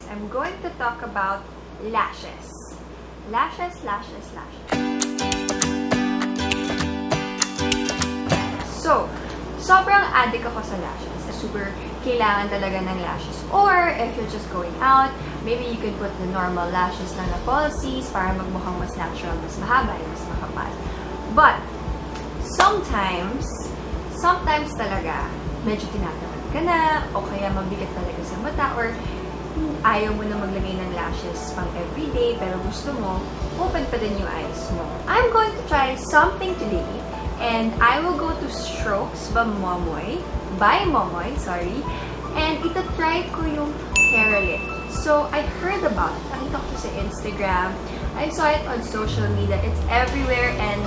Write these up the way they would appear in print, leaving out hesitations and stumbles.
I'm going to talk about lashes. Lashes. So, sobrang addict ako sa lashes. Super kailangan talaga ng lashes. Or, if you're just going out, maybe you could put the normal lashes lang na falsies para magmukhang mas natural, mas mahaba, mas makapal. But, sometimes talaga, medyo tinatamad ka na, o kaya mabigat talaga sa mata, or ayaw mo na maglagay ng lashes pang everyday, pero gusto mo, open pa din yung eyes mo. I'm going to try something today, and I will go to Strokes by Momoi, and ita-try ko yung KeraLift. So, I heard about it. Nakita ko sa Instagram. I saw it on social media. It's everywhere, and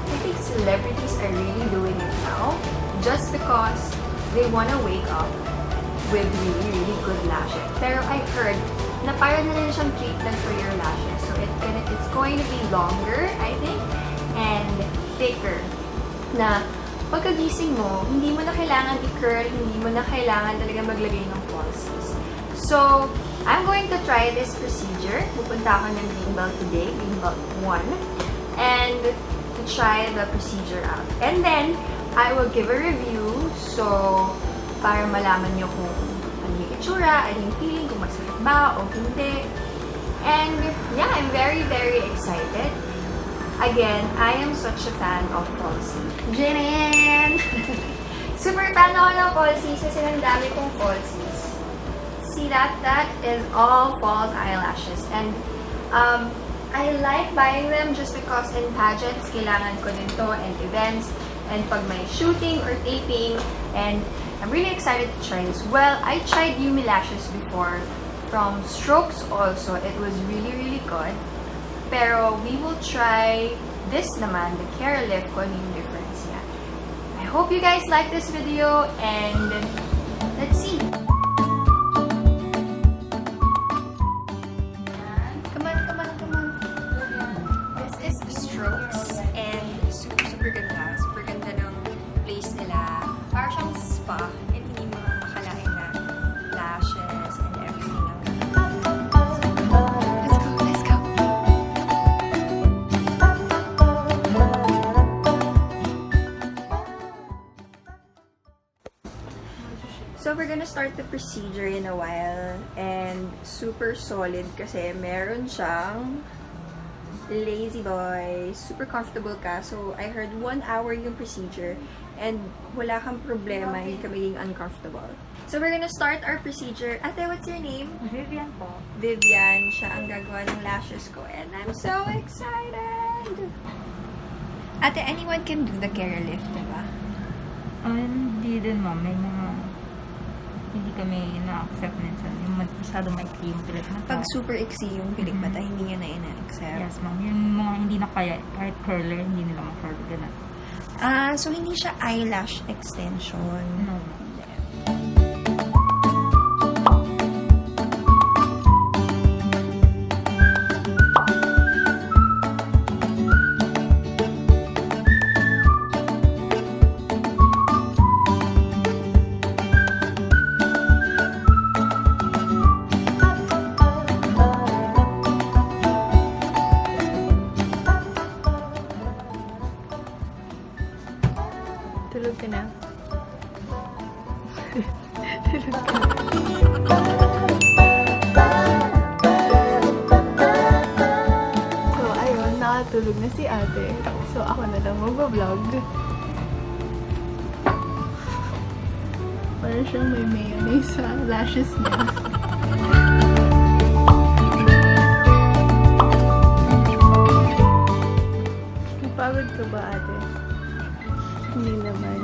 I think celebrities are really doing it now just because they want to wake up with really good lashes. Pero I heard na parang na rin siyang treatment for your lashes. So, it's going to be longer, I think, and thicker. Na pagkagising mo, hindi mo na kailangan i-curl, hindi mo na kailangan talaga maglagay ng falsies. So, I'm going to try this procedure. Pupunta ako ng Greenbelt today, Greenbelt 1, and to try the procedure out. And then, I will give a review, so, para malaman nyo kung ano yung itsura, ano yung feeling, kung masakit ba o hindi. And, yeah, I'm very excited. Again, I am such a fan of falsies. Jimin! Super fan ako ng falsies kasi ang dami kong falsies. See that? That is all false eyelashes. And I like buying them just because in pageants, kailangan ko din to, and events, and pag may shooting or taping. And I'm really excited to try this. Well, I tried Yumi lashes before from Strokes also. It was really good. Pero we will try this naman, the KeraLift, kung ano yung difference niya. I hope you guys like this video, and let's see. Come on. This is Strokes, and super ganda. Super ganda ng place nila. Parang siyang spa, and hindi mo makalain na lashes and everything. Let's go. So, we're gonna start the procedure in a while, and super solid kasi meron siyang lazy boy, super comfortable ka. So, I heard 1 hour yung procedure, and wala kang problema, hindi ka maging uncomfortable. So, we're gonna start our procedure. Ate, what's your name? Vivian po. Vivian. Siya ang gagawa ng lashes ko, and I'm so excited! Ate, anyone can do the KeraLift, diba? Hindi din, ma'am. May mga hindi kami na-accept minsan. Yung masyado maikli yung pilit mata. Pag super iksi yung pilik mata, hindi nyo na ina-accept. Yes, ma'am. Yung mga hindi na kaya, kahit curler, hindi nila ma-curl. Ganun. So hindi siya eyelash extension. No. Tulog ka na. So, ayun, nakatulog na si ate. So, ako na lang mag-vlog. Parang siyang may mayonnaise sa lashes niya. Napagod ka ba, ate? Hindi naman.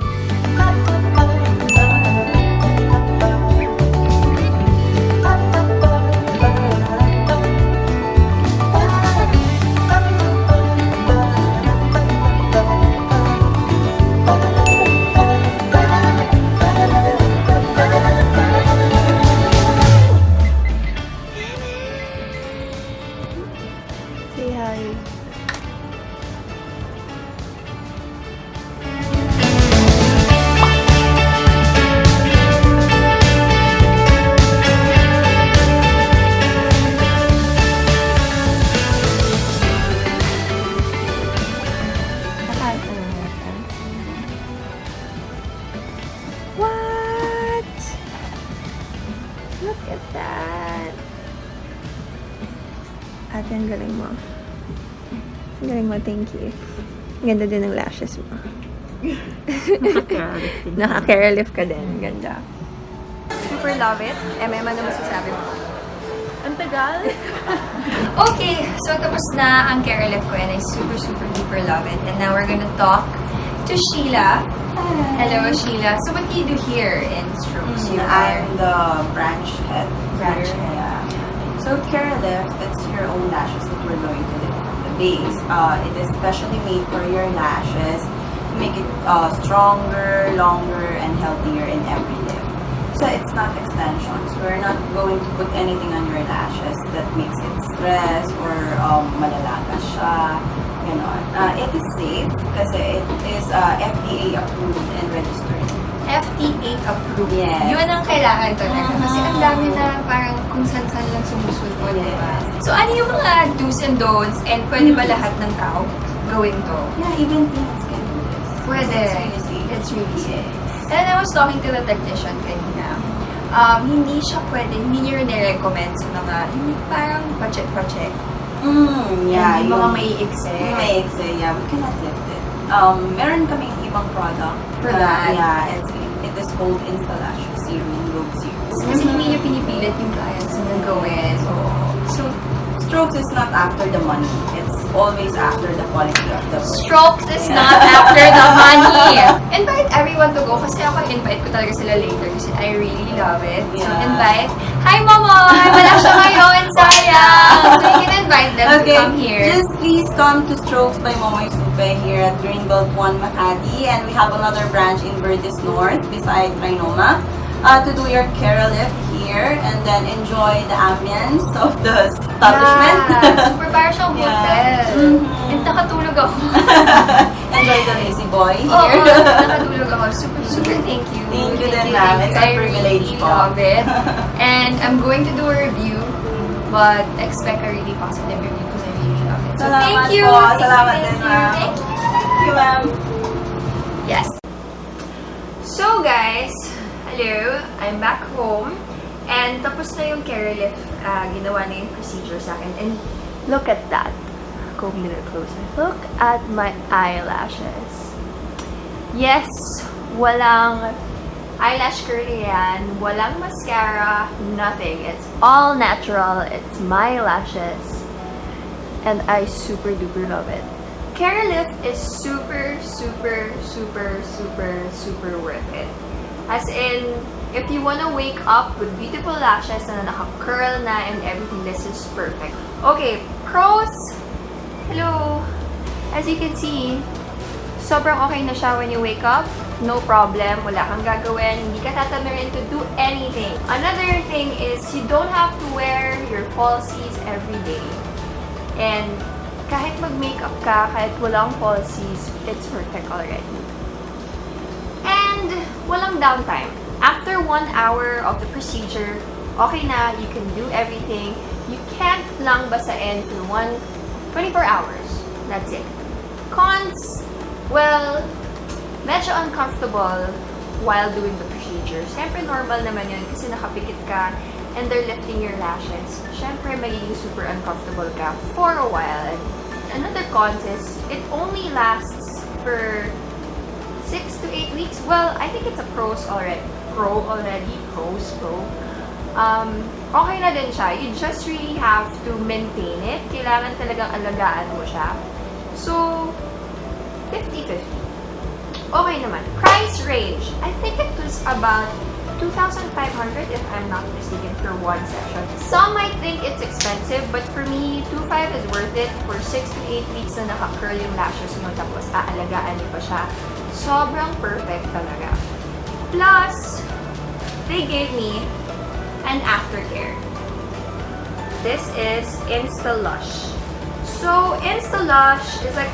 Ate, ang galing mo. Ang galing mo, thank you. Ang ganda din ng lashes mo. Naka-KeraLift ka din. Ganda. Super love it. Ano masasabi mo? Ang tagal? Okay, so tapos na ang KeraLift ko and I super duper love it. And now we're gonna talk to Sheila. Hello, Sheila. So what do you do here in Strokes? I'm the branch head. Branch here. head. Yeah. So KeraLift, it's your own lashes that we're going to lift from the base. It is specially made for your lashes to make it stronger, longer, and healthier in every lift. So it's not extensions. We're not going to put anything on your lashes that makes it stress or malalagas siya. It is safe kasi it is FDA-approved and registered. FDA-approved. Yes. Yun ang kailangan talaga. Kasi ang dami na parang kung saan-saan lang sumusulpot, di ba? So ano yung mga do's and don'ts and pwede ba lahat ng tao gawin to? Yeah, even peanuts can do this. Pwede. It's really safe. It's really safe. And I was talking to the technician kanina. Hindi siya pwede, hindi niya rin-recommend sa mga, hindi parang project. Yeah. Hindi mga maiikse. May excel, yeah. We cannot lift it. Meron kaming ibang product. For that? Yeah, it is called Instalash Serum, Road Serum. Kasi hindi niya pinipilit yung clients na gawin. So, Strokes is not after the money. It's always after the quality of the work. Strokes is not after the money. Invite everyone to go kasi ako invite ko talaga sila later kasi I really love it. So Yeah. invite, hi Momoi! Wala siya ngayon, sayang! So you can invite them to come here. Just please come to Strokes by Momoi Supe here at Greenbelt 1 Makati, and we have another branch in Verdes North beside Trinoma to do your KeraLift here and then enjoy the ambience of the establishment. Yeah, super parang siyang Yeah. hotel. Mhm. And nakatulog ako. Enjoy the lazy boy Oo, here. nakatulog ako. Super thank you. Thank you din, ma'am. It's a I privilege really po. love it. And I'm going to do a review, but expect a really positive review because I really love it. So Salamat thank you. po. Thank Salamat you, din, thank you. ma'am. Thank you. Thank you, ma'am. Yes. So guys, hello. I'm back home. And tapos na yung KeraLift. Ginawa na yung procedure sa akin. And look at that. Go a little closer. Look at my eyelashes. Yes, walang eyelash curly yan. Walang mascara. Nothing. It's all natural. It's my lashes. And I super duper love it. KeraLift is super worth it. As in, if you wanna wake up with beautiful lashes na naka-curl na and everything, this is perfect. Okay, pros. Hello. As you can see, sobrang okay na siya when you wake up. No problem. Wala kang gagawin. Hindi ka tatamirin to do anything. Another thing is, you don't have to wear your falsies every day. And kahit mag-makeup ka, kahit walang falsies, it's perfect already. And walang downtime. After 1 hour of the procedure, okay na, you can do everything. You can't lang basain for 24 hours. That's it. Cons, well, medyo uncomfortable while doing the procedure. Siyempre normal naman yun kasi nakapikit ka and they're lifting your lashes. Siyempre magiging super uncomfortable ka for a while. And another cons is, it only lasts for 6 to 8 weeks. Well, I think it's a pros already. Pro. Okay na din siya. You just really have to maintain it. Kailangan talagang alagaan mo siya. So, 50-50. Okay naman. Price range. I think it was about 2,500 if I'm not mistaken for one session. Some might think it's expensive, but for me, 2,500 is worth it for 6 to 8 weeks na naka-curl yung lashes mo tapos aalagaan niyo pa siya. Sobrang perfect talaga. Plus, they gave me an aftercare. This is Instalush. So, Instalush is like,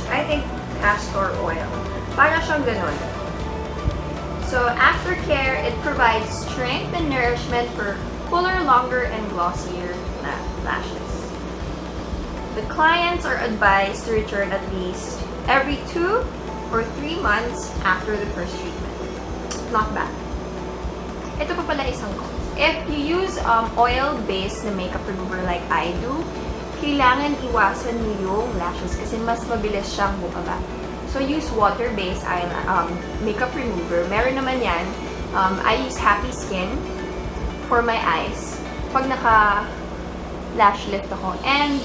I think castor oil. Parang siyang ganun. So, aftercare, it provides strength and nourishment for fuller, longer, and glossier lashes. The clients are advised to return at least every 2 or 3 months after the first treatment. Not bad. Ito pa pala isang cons. If you use oil-based na makeup remover like I do, kailangan iwasan mo yung lashes kasi mas mabilis siyang bumaba. So, use water-based makeup remover. Meron naman yan. I use Happy Skin for my eyes pag naka-lash lift ako. And